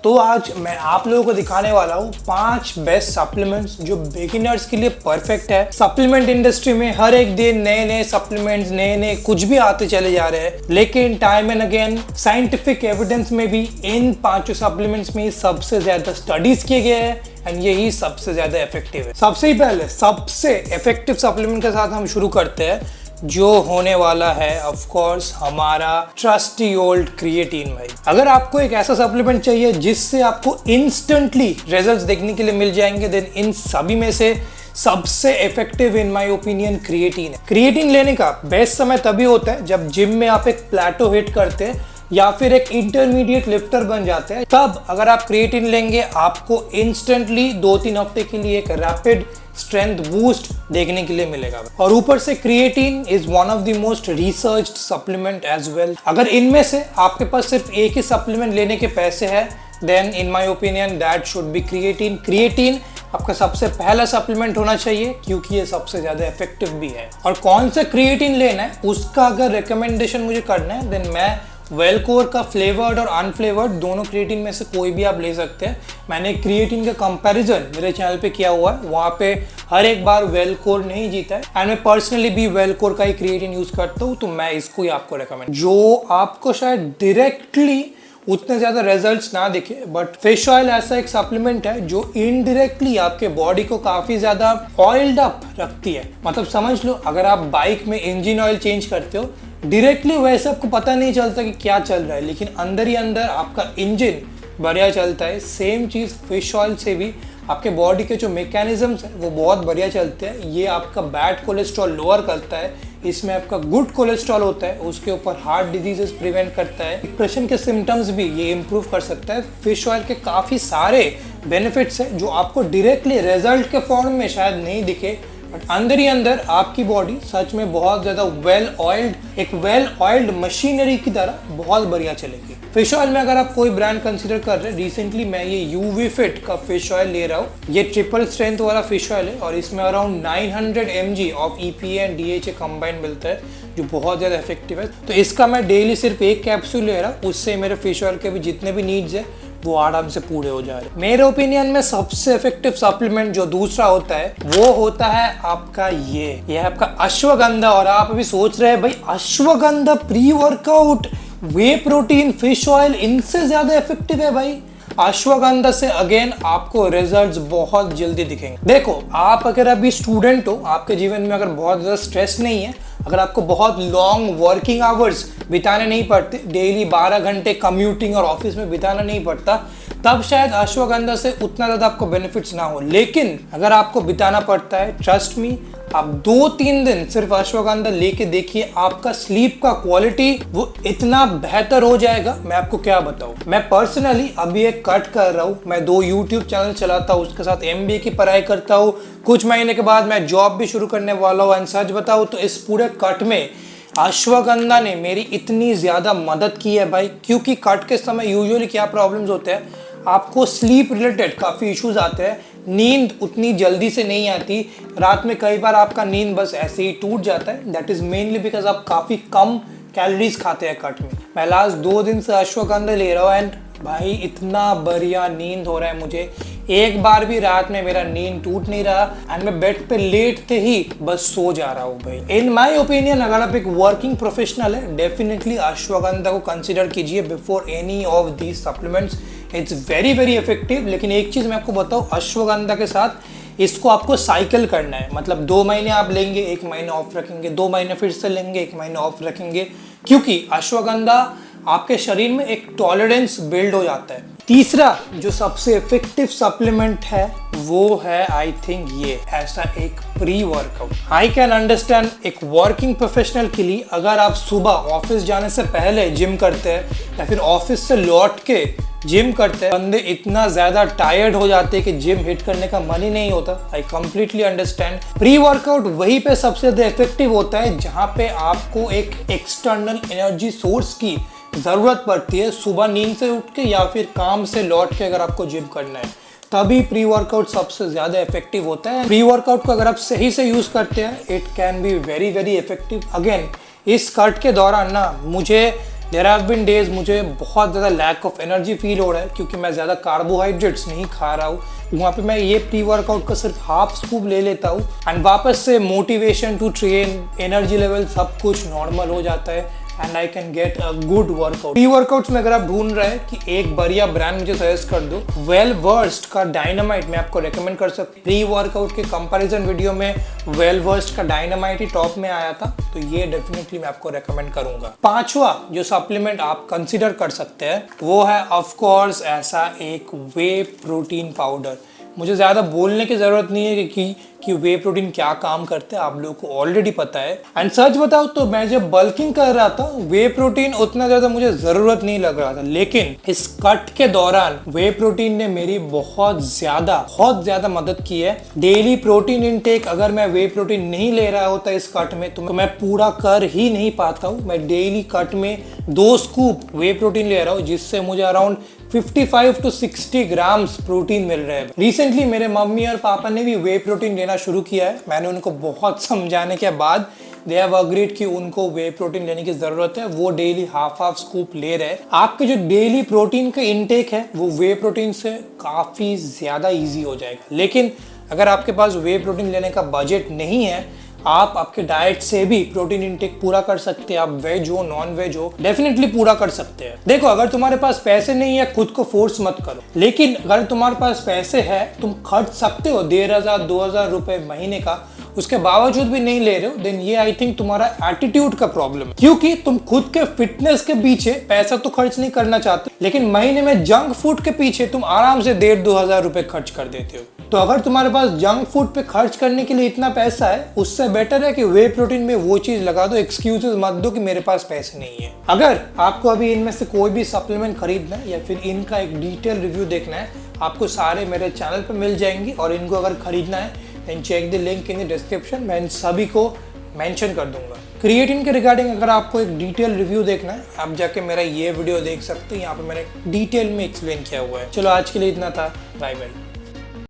तो आज मैं आप लोगों को दिखाने वाला हूँ 5 बेस्ट सप्लीमेंट्स जो बिगिनर्स के लिए परफेक्ट है। सप्लीमेंट इंडस्ट्री में हर एक दिन नए नए सप्लीमेंट्स, नए नए कुछ भी आते चले जा रहे हैं, लेकिन time and again scientific evidence में भी इन 5 सप्लीमेंट्स में सबसे ज्यादा स्टडीज किए गए हैं एंड यही सबसे ज्यादा इफेक्टिव है। सबसे पहले सबसे इफेक्टिव सप्लीमेंट के साथ हम शुरू करते हैं, जो होने वाला है ऑफ कोर्स हमारा ट्रस्टी ओल्ड क्रिएटिन। भाई अगर आपको एक ऐसा सप्लीमेंट चाहिए जिससे आपको इंस्टेंटली रिजल्ट्स देखने के लिए मिल जाएंगे, देन इन सभी में से सबसे effective in my opinion creatine है। क्रिएटिन लेने का बेस्ट समय तभी होता है जब जिम में आप एक प्लेटो हिट करते हैं या फिर एक इंटरमीडिएट लिफ्टर बन जाते हैं। तब अगर आप क्रिएटिन लेंगे आपको इंस्टेंटली 2-3 हफ्ते के लिए एक रैपिड स्ट्रेंथ बूस्ट देखने के लिए मिलेगा। और ऊपर से creatine is one of the most researched supplement as well. अगर इनमें से आपके पास सिर्फ एक ही सप्लीमेंट लेने के पैसे हैं, then in my opinion that should be creatine. Creatine आपका सबसे पहला सप्लीमेंट होना चाहिए क्योंकि ये सबसे ज्यादा इफेक्टिव भी है। और कौन सा क्रिएटिन लेना है उसका अगर रिकमेंडेशन मुझे करना है, देन मैं वेलकोर का फ्लेवर्ड और अनफ्लेवर्ड दोनों क्रिएटिन में से कोई भी आप ले सकते हैं। मैंने क्रिएटिन का कंपैरिजन मेरे चैनल पे किया हुआ है, वहाँ पे हर एक बार वेलकोर नहीं जीता है एंड मैं पर्सनली भी वेलकोर का ही क्रिएटिन यूज करता हूँ, तो मैं इसको ही आपको रेकमेंड। जो आपको शायद डायरेक्टली उतने ज्यादा रिजल्ट्स ना दिखे, बट फिश ऑयल ऐसा एक सप्लीमेंट है जो इनडायरेक्टली आपके बॉडी को काफी ज्यादा ऑयल्ड अप रखती है। मतलब समझ लो, अगर आप बाइक में इंजन ऑयल चेंज करते हो डायरेक्टली वैसे आपको पता नहीं चलता कि क्या चल रहा है, लेकिन अंदर ही अंदर आपका इंजन बढ़िया चलता है। सेम चीज फिश ऑयल से भी आपके बॉडी के जो मैकेनिज्म्स है वो बहुत बढ़िया चलते हैं। ये आपका बैड कोलेस्ट्रॉल लोअर करता है, इसमें आपका गुड कोलेस्ट्रॉल होता है, उसके ऊपर हार्ट डिजीजेस प्रिवेंट करता है, डिप्रेशन के सिम्टम्स भी ये इंप्रूव कर सकता है। फिश ऑयल के काफी सारे बेनिफिट्स है जो आपको डायरेक्टली रिजल्ट के फॉर्म में शायद नहीं दिखे, बट अंदर ही अंदर आपकी बॉडी सच में बहुत ज्यादा वेल ऑयल्ड मशीनरी की तरह बहुत बढ़िया चलेगी। फिश ऑयल में अगर आप कोई ब्रांड कंसीडर कर रहे हैं, रिसेंटली मैं ये यूवी फिट का फिश ऑयल ले रहा हूँ। ये ट्रिपल स्ट्रेंथ वाला फिश ऑयल है और इसमें around 900 mg of EPA and DHA combined मिलता है, जो बहुत ज्यादा इफेक्टिव है। तो इसका मैं डेली सिर्फ एक कैप्सूल ले रहा हूँ, उससे मेरे फिश ऑयल के भी जितने भी नीड्स है वो आराम से पूरे हो जा रहे हैं। मेरे ओपिनियन में सबसे इफेक्टिव सप्लीमेंट जो दूसरा होता है वो होता है आपका ये है आपका अश्वगंधा। और आप अभी सोच रहे हैं भाई अश्वगंधा प्री वर्कआउट वे प्रोटीन फिश ऑयल इनसे ज्यादा इफेक्टिव है। भाई अश्वगंधा से अगेन आपको रिजल्ट्स बहुत जल्दी दिखेंगे। देखो, आप अगर अभी स्टूडेंट हो, आपके जीवन में अगर बहुत ज्यादा स्ट्रेस नहीं है, अगर आपको बहुत लॉन्ग वर्किंग आवर्स बिताने नहीं पड़ते, डेली 12 घंटे कम्यूटिंग और ऑफिस में बिताना नहीं पड़ता, तब शायद अश्वगंधा से उतना ज्यादा आपको बेनिफिट्स ना हो। लेकिन अगर आपको बिताना पड़ता है, ट्रस्ट मी, आप 2-3 दिन सिर्फ अश्वगंधा लेके देखिए, आपका स्लीप का क्वालिटी वो इतना बेहतर हो जाएगा, मैं आपको क्या बताऊं। मैं पर्सनली अभी एक कट कर रहा हूँ, मैं 2 YouTube चैनल चलाता हूँ, उसके साथ MBA की पढ़ाई करता हूँ, कुछ महीने के बाद मैं जॉब भी शुरू करने वाला हूँ। एंड सच बताऊँ तो इस पूरे कट में अश्वगंधा ने मेरी इतनी ज्यादा मदद की है भाई, क्योंकि कट के समय यूजुअली क्या प्रॉब्लम्स होते हैं, आपको स्लीप रिलेटेड काफ़ी इश्यूज आते हैं, नींद उतनी जल्दी से नहीं आती, रात में कई बार आपका नींद बस ऐसे ही टूट जाता है। दैट इज़ मेनली बिकॉज आप काफ़ी कम कैलोरीज खाते हैं कट में। मैं लास्ट 2 दिन से अश्वगंधा ले रहा हूँ एंड भाई इतना बढ़िया नींद हो रहा है मुझे, एक बार भी रात में मेरा नींद टूट नहीं रहा एंड मैं बेड पे लेटते ही बस सो जा रहा हूँ। भाई इन माय ओपिनियन अगर आप एक वर्किंग प्रोफेशनल है, डेफिनेटली अश्वगंधा को कंसीडर कीजिए before any of these supplements. It's very very effective. लेकिन एक चीज मैं आपको बताऊँ, अश्वगंधा के साथ इसको आपको साइकिल करना है। मतलब 2 महीने आप लेंगे, 1 महीना ऑफ रखेंगे, 2 महीने फिर से लेंगे, 1 महीना ऑफ रखेंगे, क्योंकि अश्वगंधा आपके शरीर में एक टॉलरेंस बिल्ड हो जाता है। तीसरा जो सबसे इफेक्टिव सप्लीमेंट है वो है आई थिंक ये ऐसा एक pre workout. I can understand एक वर्किंग प्रोफेशनल के लिए, अगर आप सुबह ऑफिस जाने से पहले जिम करते हैं या फिर ऑफिस से लौट के जिम करते हैं, बंदे इतना ज्यादा टायर्ड हो जाते हैं कि जिम हिट करने का मन ही नहीं होता। I completely understand. Pre workout वहीं पे सबसे ज्यादा इफेक्टिव होता है जहां पे आपको एक एक्सटर्नल एनर्जी सोर्स की जरूरत पड़ती है, सुबह नींद से उठ के या फिर काम से लौट के अगर आपको जिम करना है, तभी प्री वर्कआउट सबसे ज्यादा इफेक्टिव होता है। प्री वर्कआउट को अगर आप सही से यूज करते हैं, it can be very very effective. Again इस कट के दौरान ना मुझे देयर हैव बीन डेज मुझे बहुत ज़्यादा लैक ऑफ एनर्जी फील हो रहा है क्योंकि मैं ज़्यादा कार्बोहाइड्रेट्स नहीं खा रहा हूँ। वहाँ पे मैं ये प्री वर्कआउट का सिर्फ हाफ स्कूप ले लेता हूँ एंड वापस से motivation to train, energy level सब कुछ नॉर्मल हो जाता है and I can get a good workout. Pre workouts में अगर आप ढूंढ रहे हैं कि एक बढ़िया ब्रांड मुझे सजेस्ट कर दो, वेल वर्स्ड का डायनामाइट मैं आपको रेकमेंड कर सकता हूँ। प्री वर्कआउट के कंपैरिजन वीडियो में वेल वर्स्ड का डायनामाइट ही टॉप में आया था, तो ये डेफिनेटली मैं आपको रेकमेंड करूंगा। पांचवा जो सप्लीमेंट आप कंसिडर कर सकते हैं वो है ऑफ कोर्स ऐसा एक वे प्रोटीन पाउडर। मुझे ज़्यादा बोलने की ज़रूरत नहीं है कि वे प्रोटीन क्या काम करते हैं, आप लोगों को ऑलरेडी पता है। एंड सच बताऊँ तो मैं जब बल्किंग कर रहा था वे प्रोटीन उतना ज़्यादा मुझे ज़रूरत नहीं लग रहा था, लेकिन इस कट के दौरान वे प्रोटीन ने मेरी बहुत ज़्यादा मदद की है। डेली प्रोटीन इनटेक अगर मैं वे प्रोटीन नहीं ले रहा होता इस कट में तो मैं पूरा कर ही नहीं पाता हूँ। मैं डेली कट में 2 स्कूप वे प्रोटीन ले रहा हूँ जिससे मुझे अराउंड 55 to 60 ग्राम्स प्रोटीन मिल रहे हैं। रिसेंटली मेरे मम्मी और पापा ने भी वे प्रोटीन लेना शुरू किया है। मैंने उनको बहुत समझाने के बाद दे हैव अग्रीड कि उनको वे प्रोटीन लेने की ज़रूरत है। वो डेली हाफ स्कूप ले रहे हैं। आपके जो डेली प्रोटीन का इनटेक है वो वे प्रोटीन से काफ़ी ज़्यादा ईजी हो जाएगा। लेकिन अगर आपके पास वे प्रोटीन लेने का बजट नहीं है, आप आपके डाइट से भी प्रोटीन इंटेक पूरा कर सकते हैं। आप वेज हो नॉन वेज हो डेफिनेटली पूरा कर सकते हैं। देखो, अगर तुम्हारे पास पैसे नहीं है खुद को फोर्स मत करो, लेकिन अगर तुम्हारे पास पैसे है तुम खर्च सकते हो 1500-2000 रुपए महीने का, उसके बावजूद भी नहीं ले रहे हो, देन ये आई थिंक तुम्हारा एटीट्यूड का प्रॉब्लम है। क्योंकि तुम खुद के फिटनेस के पीछे पैसा तो खर्च नहीं करना चाहते, लेकिन महीने में जंक फूड के पीछे तुम आराम से 1500-2000 रुपए खर्च कर देते हो। तो अगर तुम्हारे पास जंक फूड पे खर्च करने के लिए इतना पैसा है, उससे बेटर है कि वे प्रोटीन में वो चीज लगा दो। एक्सक्यूजेस मत दो कि मेरे पास पैसे नहीं है। अगर आपको अभी इनमें से कोई भी सप्लीमेंट खरीदना है या फिर इनका एक डिटेल रिव्यू देखना है, आपको सारे मेरे चैनल पे मिल जाएंगे। और इनको अगर खरीदना है then check the link in the description, मैं इन सभी को मेंशन कर दूंगा। क्रिएटिन के रिगार्डिंग अगर आपको एक डिटेल रिव्यू देखना है, आप जाके मेरा ये वीडियो देख सकते हैं। यहाँ पे मैंने डिटेल में एक्सप्लेन किया हुआ है। चलो आज के लिए इतना था, बाय बाय।